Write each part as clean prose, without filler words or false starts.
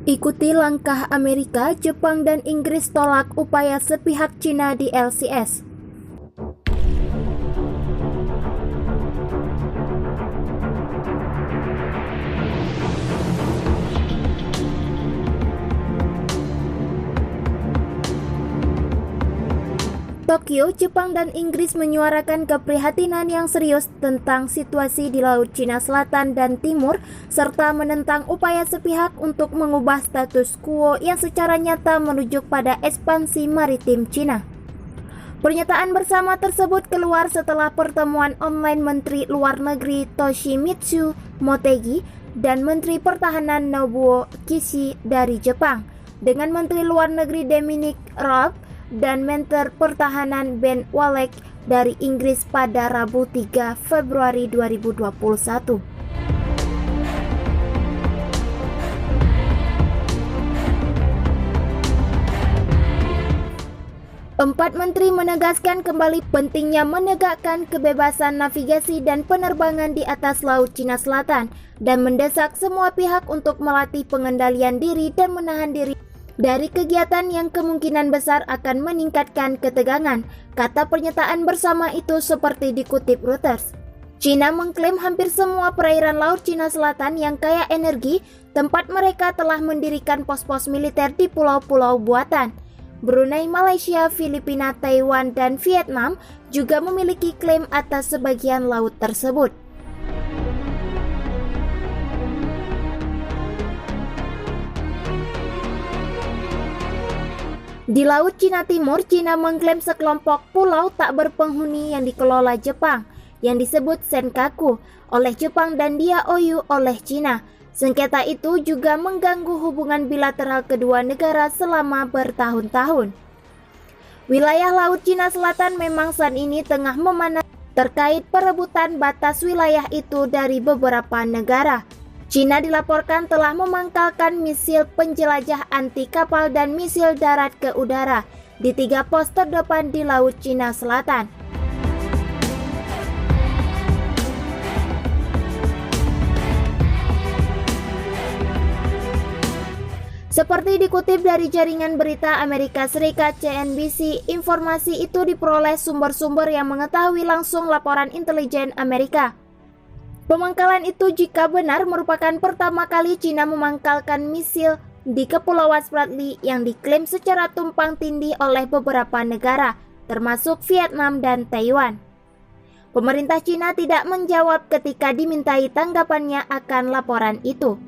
Ikuti langkah Amerika, Jepang, dan Inggris tolak upaya sepihak Cina di LCS. Tokyo, Jepang, dan Inggris menyuarakan keprihatinan yang serius tentang situasi di Laut Cina Selatan dan Timur, serta menentang upaya sepihak untuk mengubah status quo yang secara nyata merujuk pada ekspansi maritim Cina. Pernyataan bersama tersebut keluar setelah pertemuan online Menteri Luar Negeri Toshimitsu Motegi dan Menteri Pertahanan Nobuo Kishi dari Jepang dengan Menteri Luar Negeri Dominic Raab dan Menteri Pertahanan Ben Wallace dari Inggris pada Rabu 3 Februari 2021. Empat menteri menegaskan kembali pentingnya menegakkan kebebasan navigasi dan penerbangan di atas Laut Cina Selatan dan mendesak semua pihak untuk melatih pengendalian diri dan menahan diri dari kegiatan yang kemungkinan besar akan meningkatkan ketegangan, kata pernyataan bersama itu seperti dikutip Reuters. China mengklaim hampir semua perairan Laut Cina Selatan yang kaya energi, tempat mereka telah mendirikan pos-pos militer di pulau-pulau buatan. Brunei, Malaysia, Filipina, Taiwan, dan Vietnam juga memiliki klaim atas sebagian laut tersebut. Di Laut Cina Timur, Cina mengklaim sekelompok pulau tak berpenghuni yang dikelola Jepang, yang disebut Senkaku oleh Jepang dan Diaoyu oleh Cina. Sengketa itu juga mengganggu hubungan bilateral kedua negara selama bertahun-tahun. Wilayah Laut Cina Selatan memang saat ini tengah memanas terkait perebutan batas wilayah itu dari beberapa negara. Cina dilaporkan telah memangkalkan misil penjelajah anti kapal dan misil darat ke udara di 3 pos terdepan di Laut Cina Selatan. Seperti dikutip dari jaringan berita Amerika Serikat CNBC, informasi itu diperoleh sumber-sumber yang mengetahui langsung laporan intelijen Amerika. Pemangkalan itu jika benar merupakan pertama kali Cina memangkalkan misil di Kepulauan Spratly yang diklaim secara tumpang tindih oleh beberapa negara, termasuk Vietnam dan Taiwan. Pemerintah Cina tidak menjawab ketika dimintai tanggapannya akan laporan itu.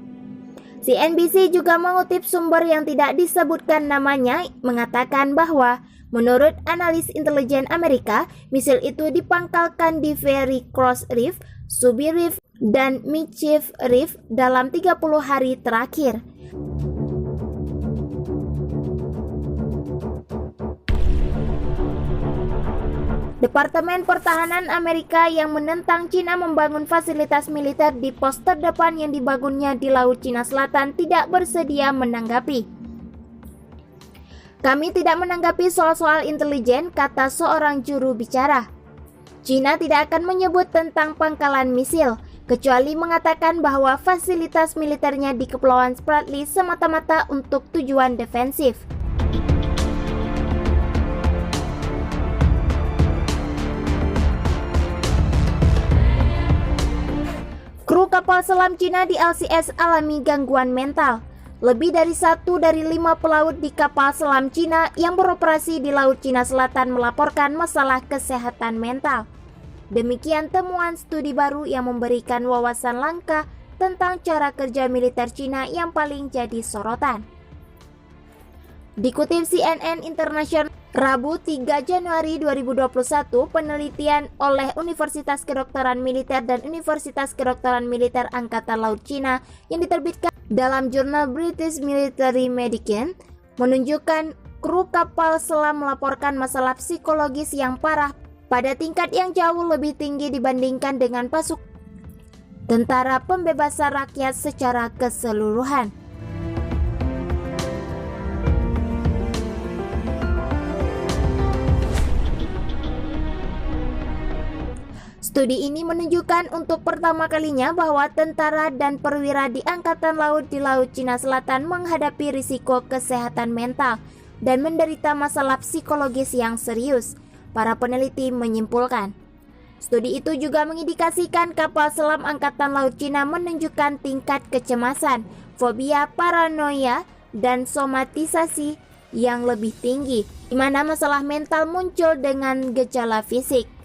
CNBC juga mengutip sumber yang tidak disebutkan namanya mengatakan bahwa menurut analis intelijen Amerika, misil itu dipangkalkan di Very Cross Reef, Subi Reef, dan Mischief Reef dalam 30 hari terakhir. Departemen Pertahanan Amerika yang menentang Cina membangun fasilitas militer di pos terdepan yang dibangunnya di Laut Cina Selatan tidak bersedia menanggapi. Kami tidak menanggapi soal-soal intelijen, kata seorang juru bicara. Cina tidak akan menyebut tentang pangkalan misil, kecuali mengatakan bahwa fasilitas militernya di Kepulauan Spratly semata-mata untuk tujuan defensif. Kru kapal selam Cina di LCS alami gangguan mental. Lebih dari 1 dari 5 pelaut di kapal selam Cina yang beroperasi di Laut Cina Selatan melaporkan masalah kesehatan mental. Demikian temuan studi baru yang memberikan wawasan langka tentang cara kerja militer Cina yang paling jadi sorotan. Dikutip CNN International Rabu 3 Januari 2021, penelitian oleh Universitas Kedokteran Militer dan Universitas Kedokteran Militer Angkatan Laut Cina yang diterbitkan dalam jurnal British Military Medicine menunjukkan kru kapal selam melaporkan masalah psikologis yang parah pada tingkat yang jauh lebih tinggi dibandingkan dengan pasukan tentara pembebasan rakyat secara keseluruhan. Studi ini menunjukkan untuk pertama kalinya bahwa tentara dan perwira di Angkatan Laut di Laut Cina Selatan menghadapi risiko kesehatan mental dan menderita masalah psikologis yang serius, para peneliti menyimpulkan. Studi itu juga mengindikasikan kapal selam Angkatan Laut Cina menunjukkan tingkat kecemasan, fobia, paranoia, dan somatisasi yang lebih tinggi, di mana masalah mental muncul dengan gejala fisik.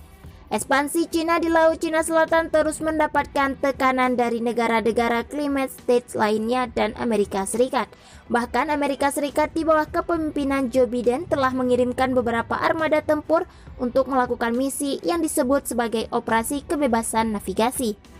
Ekspansi Cina di Laut Cina Selatan terus mendapatkan tekanan dari negara-negara climate state lainnya dan Amerika Serikat. Bahkan Amerika Serikat di bawah kepemimpinan Joe Biden telah mengirimkan beberapa armada tempur untuk melakukan misi yang disebut sebagai Operasi Kebebasan Navigasi.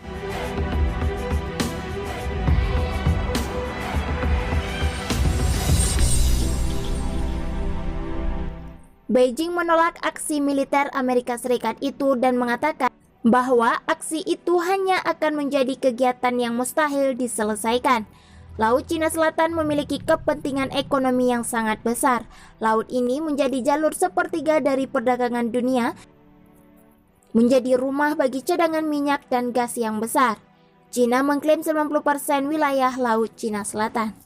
Beijing menolak aksi militer Amerika Serikat itu dan mengatakan bahwa aksi itu hanya akan menjadi kegiatan yang mustahil diselesaikan. Laut Cina Selatan memiliki kepentingan ekonomi yang sangat besar. Laut ini menjadi jalur sepertiga dari perdagangan dunia, menjadi rumah bagi cadangan minyak dan gas yang besar. Cina mengklaim 90% wilayah Laut Cina Selatan.